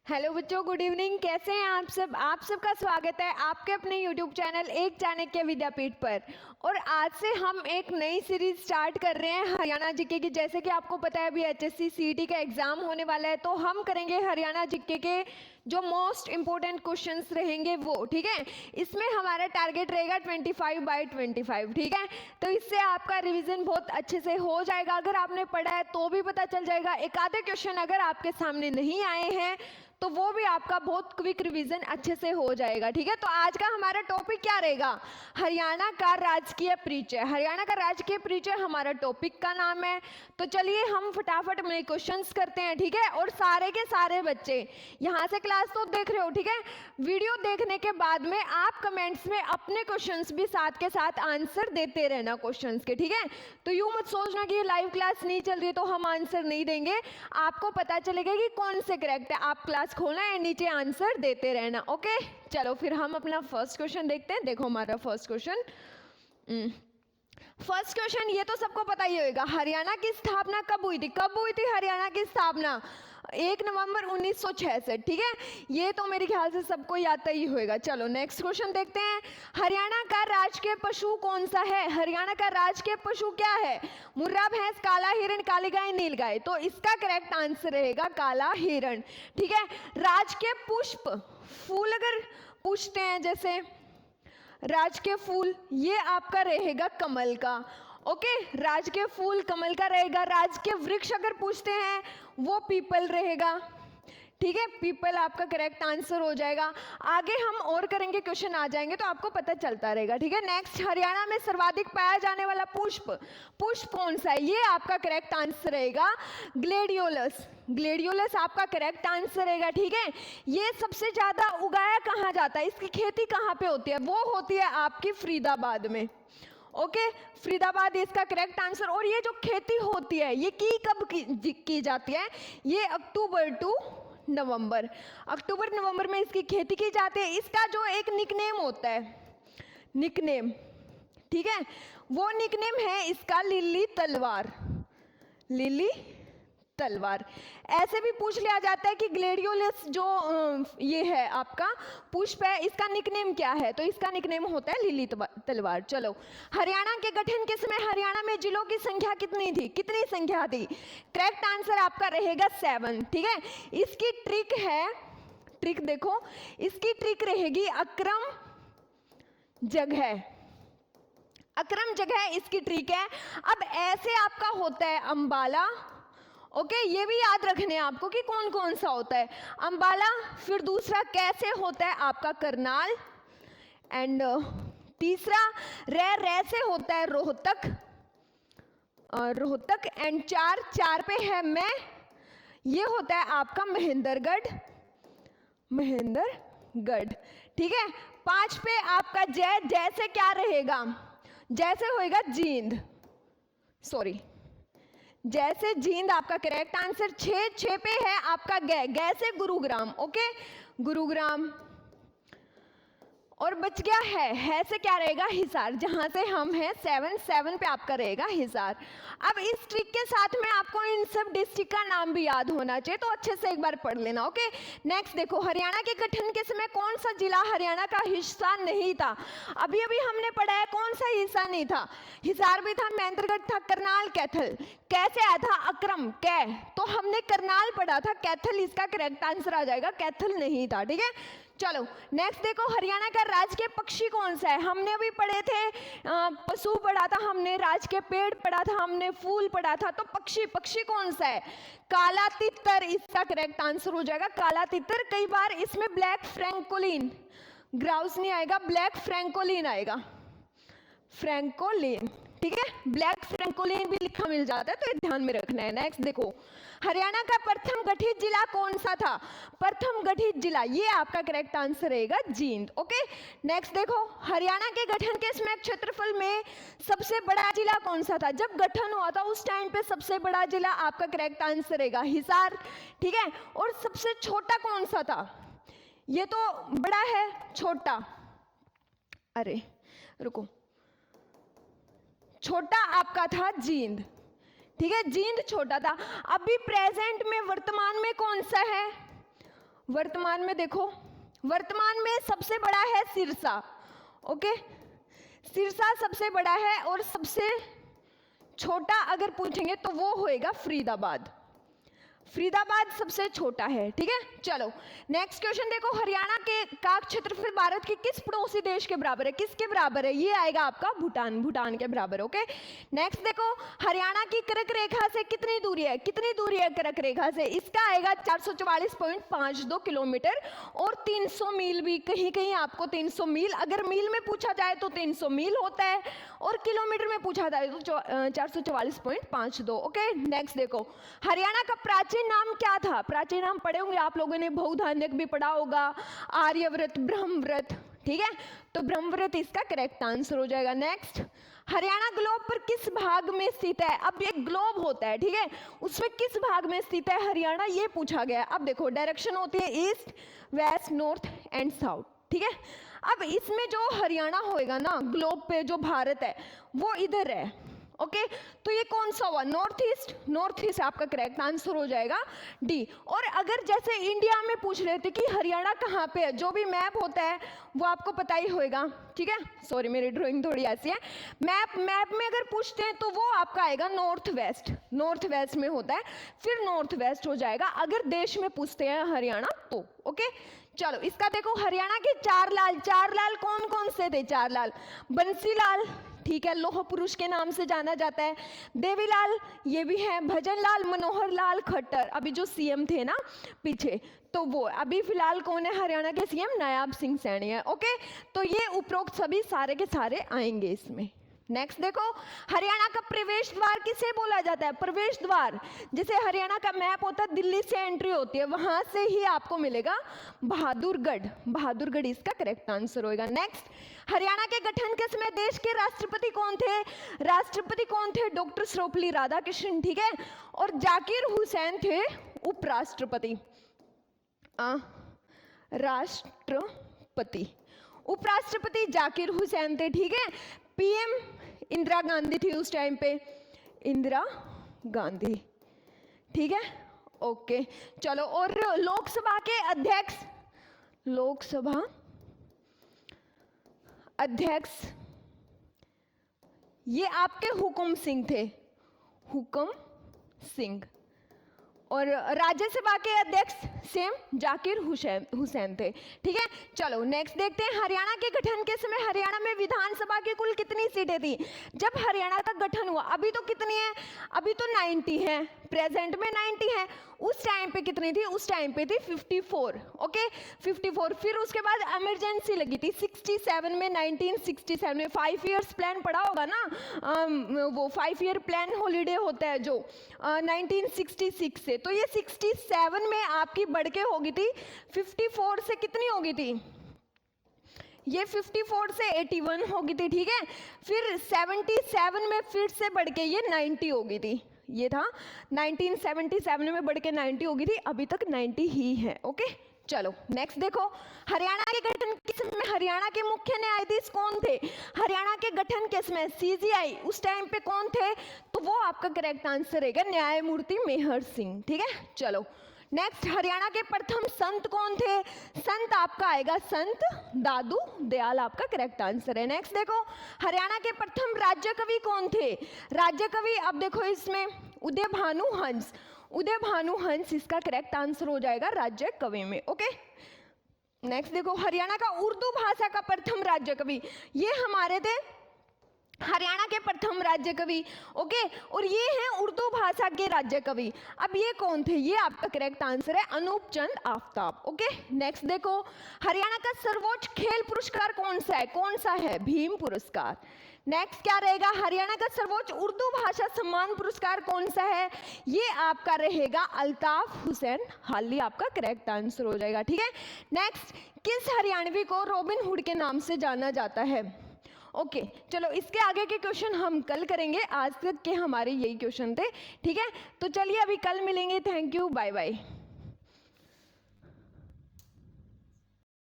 Hello बच्चों, good evening. कैसे हैं आप सब? आप सबका स्वागत है आपके अपने यूट्यूब चैनल एक चाणक्य विद्यापीठ पर। और आज से हम एक नई सीरीज स्टार्ट कर रहे हैं हरियाणा जीके की। जैसे कि आपको पता है अभी एचएससी सीईटी का एग्जाम होने वाला है, तो हम करेंगे हरियाणा जीके के जो मोस्ट इंपॉर्टेंट क्वेश्चंस रहेंगे वो, ठीक है। इसमें हमारा टारगेट रहेगा 25/25, ठीक है। तो इससे आपका रिवीजन बहुत अच्छे से हो जाएगा। अगर आपने पढ़ा है तो भी पता चल जाएगा। एक आधे क्वेश्चन अगर आपके सामने नहीं आए हैं तो वो भी आपका बहुत क्विक रिवीजन अच्छे से हो जाएगा, ठीक है। तो आज का हमारा टॉपिक क्या रहेगा? हरियाणा का राजकीय परिचय। हरियाणा का राजकीय परिचय हमारा टॉपिक का नाम है। तो चलिए हम फटाफट में क्वेश्चंस करते हैं, ठीक है। और सारे के सारे बच्चे यहाँ से क्लास तो देख रहे हो, ठीक है। वीडियो देखने के बाद में आप कमेंट्स में अपने क्वेश्चंस भी साथ के साथ आंसर देते रहना क्वेश्चंस के, ठीक है। तो यूं मत सोचना कि ये लाइव क्लास नहीं चल रही है तो हम आंसर नहीं देंगे। आपको पता चलेगा कि कौन से करेक्ट है। आप क्लास खोलना है, नीचे आंसर देते रहना, ओके। चलो फिर हम अपना फर्स्ट क्वेश्चन देखते हैं। देखो हमारा फर्स्ट क्वेश्चन, ये तो सबको पता ही होगा। हरियाणा की स्थापना कब हुई थी? कब हुई थी हरियाणा की स्थापना? 1 नवंबर 1966, ठीक है। ये तो मेरे ख्याल से सबको याद ही होगा। चलो नेक्स्ट क्वेश्चन देखते हैं। हरियाणा का राजकीय पशु कौन सा है? हरियाणा का राजकीय पशु क्या है? मुर्रा भैंस, काला हिरण, काली गाय, नील गाय। तो इसका करेक्ट आंसर रहेगा काला हिरण, ठीक है। राजकीय पुष्प, फूल अगर पूछते हैं जैसे राजकीय फूल, ये आपका रहेगा कमल का, ओके। राजकीय फूल कमल का रहेगा। राजकीय वृक्ष अगर पूछते हैं वो पीपल रहेगा, ठीक है। पीपल आपका करेक्ट आंसर हो जाएगा। आगे हम और करेंगे, क्वेश्चन आ जाएंगे तो आपको पता चलता रहेगा, ठीक है। नेक्स्ट, हरियाणा में सर्वाधिक पाया जाने वाला पुष्प कौन सा है? ये आपका करेक्ट आंसर रहेगा ग्लेडियोलस। ग्लेडियोलस आपका करेक्ट आंसर रहेगा, ठीक है। ये सबसे ज्यादा उगाया कहाँ जाता है? इसकी खेती कहाँ पे होती है? वो होती है आपकी फरीदाबाद में, ओके। फरीदाबाद इसका करेक्ट आंसर। और ये जो खेती होती है ये कब की जाती है? ये अक्टूबर टू नवंबर, अक्टूबर नवंबर में इसकी खेती की जाती है। इसका जो एक निकनेम होता है, निकनेम, ठीक है, वो निकनेम है इसका लिली तलवार। लिली तलवार। ऐसे भी पूछ लिया जाता है कि ग्लेडियोलस जो ये है आपका पुष्प है, इसका निकनेम क्या है? तो इसका निकनेम होता है लिली तलवार। चलो, हरियाणा के गठन के समय हरियाणा में जिलों की संख्या कितनी थी? कितनी संख्या थी? करेक्ट आंसर आपका रहेगा 7, ठीक है। इसकी ट्रिक है, ट्रिक देखो, इसकी ट्रिक रहेगी अक्रम जगह। अक्रम जगह इसकी ट्रिक है। अब ऐसे आपका होता है अंबाला, ओके। ये भी याद रखने हैं आपको कि कौन कौन सा होता है अंबाला। फिर दूसरा कैसे होता है आपका करनाल, एंड तीसरा रे से होता है रोहतक, रोहतक। एंड चार पे है मैं, ये होता है आपका महेंद्रगढ़, महेंद्रगढ़, ठीक है। 5 पे आपका जैसे क्या रहेगा? जैसे होएगा जींद, सॉरी, जैसे जींद आपका करेक्ट आंसर। 6 पे है आपका गै से गुरुग्राम, ओके, गुरुग्राम। और बच गया है से क्या रहेगा? हिसार, जहां से हम हैं 7 पे आपका रहेगा हिसार। अब इस ट्रिक के साथ में आपको इन सब डिस्ट्रिक्ट का नाम भी याद होना चाहिए, तो अच्छे से एक बार पढ़ लेना, ओके। नेक्स्ट देखो, हरियाणा के गठन के समय कौन सा जिला हरियाणा का हिस्सा नहीं था? अभी अभी हमने पढ़ा है कौन सा हिस्सा नहीं था? हिसार भी था, महेंद्रगढ़ था, करनाल, कैथल। कैसे आया था? अक्रम कै, तो हमने करनाल पढ़ा था, कैथल इसका करेक्ट आंसर आ जाएगा, कैथल नहीं था, ठीक है। चलो नेक्स्ट देखो, हरियाणा का राजकीय पक्षी कौन सा है? हमने अभी पढ़े थे, पशु पढ़ा था हमने, राजकीय पेड़ पढ़ा था हमने, फूल पढ़ा था। तो पक्षी कौन सा है? काला तितर इसका करेक्ट आंसर हो जाएगा, काला तितर। कई बार इसमें ब्लैक फ्रैंकोलिन, ग्राउस नहीं आएगा, ब्लैक फ्रैंकोलिन आएगा, फ्रैंकोलिन, ठीक है। ब्लैक फ्रैंकोलिन भी लिखा मिल जाता है, तो ये ध्यान में रखना है। नेक्स्ट देखो, हरियाणा का प्रथम गठित जिला कौन सा था? प्रथम गठित जिला, ये आपका करेक्ट आंसर रहेगा जींद, ओके। नेक्स्ट देखो, हरियाणा के गठन के समय क्षेत्रफल में सबसे बड़ा जिला कौन सा था? जब गठन हुआ था उस टाइम पे सबसे बड़ा जिला आपका करेक्ट आंसर रहेगा हिसार, ठीक है। और सबसे छोटा कौन सा था? ये तो बड़ा है, छोटा, अरे रुको, छोटा आपका था जींद, ठीक है। जींद छोटा था। अभी प्रेजेंट में वर्तमान में कौन सा है? वर्तमान में देखो, वर्तमान में सबसे बड़ा है सिरसा, ओके, सिरसा सबसे बड़ा है, और सबसे छोटा अगर पूछेंगे तो वो होएगा फरीदाबाद, फरीदाबाद सबसे छोटा है, ठीक है। चलो नेक्स्ट क्वेश्चन देखो, हरियाणा के का क्षेत्रफल भारत के किस पड़ोसी देश के बराबर है, किसके बराबर है, ये आएगा आपका भूटान, भूटान के बराबर, ओके। नेक्स्ट देखो, हरियाणा की कर्क रेखा से कितनी दूरी है, कितनी दूरी है कर्क रेखा से, इसका आएगा 444.52 किलोमीटर, और 300 मील भी, कहीं कहीं आपको 300 मील, अगर मील में पूछा जाए तो 300 मील होता है, और किलोमीटर में पूछा जाए तो 444.52, ओके। नेक्स्ट देखो, हरियाणा का प्राचीन नाम क्या था, प्राचीन नाम पढ़े होंगे आप लोगों ने, बहुधान्यक भी पढ़ा होगा, आर्यव्रत, ब्रह्मव्रत, ठीक है, तो ब्रह्मव्रत इसका करेक्ट आंसर हो जाएगा। नेक्स्ट, हरियाणा ग्लोब पर किस भाग में स्थित है, अब एक ग्लोब होता है, ठीक है, उसमें किस भाग में स्थित है हरियाणा, ये पूछा गया है। अब देखो डायरेक्शन होती है east, west, north and south, ठीक है। अब इसमें जो हरियाणा होएगा ना ग्लोब पे, जो भारत है वो इधर है, ओके, तो ये कौन सा हुआ, नॉर्थ ईस्ट, नॉर्थ ईस्ट आपका करेक्ट आंसर हो जाएगा डी। और अगर जैसे इंडिया में पूछ रहे थे कि हरियाणा कहाँ पे है, जो भी मैप होता है वो आपको पता ही होएगा, ठीक है, सॉरी मेरी ड्राइंग थोड़ी ऐसी है, मैप में अगर पूछते हैं तो वो आपका आएगा नॉर्थ वेस्ट, नॉर्थ वेस्ट में होता है, फिर नॉर्थ वेस्ट हो जाएगा अगर देश में पूछते हैं हरियाणा तो, ओके। चलो इसका देखो, हरियाणा के चार लाल कौन कौन से थे, चार लाल, बंसीलाल, ठीक है, लोह पुरुष के नाम से जाना जाता है, देवीलाल ये भी है, भजन लाल, मनोहर लाल खट्टर, अभी जो सीएम थे ना पीछे, तो वो अभी फिलहाल कौन है हरियाणा के सीएम, नायाब सिंह सैनी है, ओके। तो ये उपरोक्त सभी सारे के सारे आएंगे इसमें। नेक्स्ट देखो, हरियाणा का प्रवेश द्वार किसे बोला जाता है, प्रवेश द्वार, जैसे हरियाणा का मैप होता है, दिल्ली से एंट्री होती है, वहां से ही आपको मिलेगा बहादुरगढ़, बहादुरगढ़ इसका करेक्ट आंसर होगा। नेक्स्ट, हरियाणा के गठन के समय देश के राष्ट्रपति कौन थे, राष्ट्रपति कौन थे, डॉक्टर सर्वपल्ली राधाकृष्णन, ठीक है, और जाकिर हुसैन थे उपराष्ट्रपति, राष्ट्रपति, उपराष्ट्रपति जाकिर हुसैन थे, ठीक है। पीएम इंदिरा गांधी थी उस टाइम पे, इंदिरा गांधी, ठीक है, ओके। चलो, और लोकसभा के अध्यक्ष, लोकसभा अध्यक्ष ये आपके हुकुम सिंह थे, हुकुम सिंह, और राज्यसभा के अध्यक्ष सेम जाकिर हुसैन थे, ठीक है। चलो नेक्स्ट देखते हैं, हरियाणा के गठन के समय हरियाणा में विधानसभा की कुल कितनी सीटें थी, जब हरियाणा का गठन हुआ, अभी तो कितनी है, अभी तो 90 है, प्रेजेंट में 90 है, उस टाइम पे कितनी थी, उस टाइम पे थी 54, ओके 54, फिर उसके बाद इमरजेंसी लगी थी 67 में, 1967 में, 5 ईयर्स प्लान पढ़ा होगा ना, वो 5 ईयर प्लान हॉलीडे होता है जो 1966 से, तो ये 67 में आपकी बढ़ के होगी थी 54 से कितनी होगी थी, ये 54 से 81 होगी थी, ठीक है, फिर 77 में फिर से बढ़ के ये 90 होगी थी, ये था 1977 में बढ़ के 90 होगी थी, अभी तक 90 ही है, ओके। चलो नेक्स्ट देखो, हरियाणा के गठन के समय हरियाणा के मुख्य न्यायाधीश कौन थे, हरियाणा के गठन के समय सीजीआई उस टाइम पे कौन थे, तो वो आपका करेक्ट आंसर रहेगा न्यायमूर्ति मेहर सिंह, ठीक है। चलो नेक्स्ट, हरियाणा के प्रथम संत कौन थे, संत आपका आएगा संत दादू दयाल, आपका करेक्ट आंसर है। नेक्स्ट देखो, हरियाणा के प्रथम राज्य कवि कौन थे, राज्य कवि, अब देखो इसमें उदय भानु हंस, उदय भानु हंस इसका करेक्ट आंसर हो जाएगा राज्य कवि में, ओके। नेक्स्ट देखो, हरियाणा का उर्दू भाषा का प्रथम राज्य कवि, ये हमारे थे हरियाणा के प्रथम राज्य कवि, ओके, और ये हैं उर्दू भाषा के राज्य कवि, अब ये कौन थे, ये आपका करेक्ट आंसर है अनूप चंद आफ्ताब, ओके। नेक्स्ट देखो, हरियाणा का सर्वोच्च खेल पुरस्कार कौन सा है, भीम पुरस्कार। नेक्स्ट क्या रहेगा, हरियाणा का सर्वोच्च उर्दू भाषा सम्मान पुरस्कार कौन सा है, ये आपका रहेगा अल्ताफ हुसैन हाली, आपका करेक्ट आंसर हो जाएगा, ठीक है। नेक्स्ट, किस हरियाणवी को रॉबिन हुड के नाम से जाना जाता है, ओके। चलो इसके आगे के क्वेश्चन हम कल करेंगे, आज तक के हमारे यही क्वेश्चन थे, ठीक है, तो चलिए अभी कल मिलेंगे, थैंक यू, बाय बाय।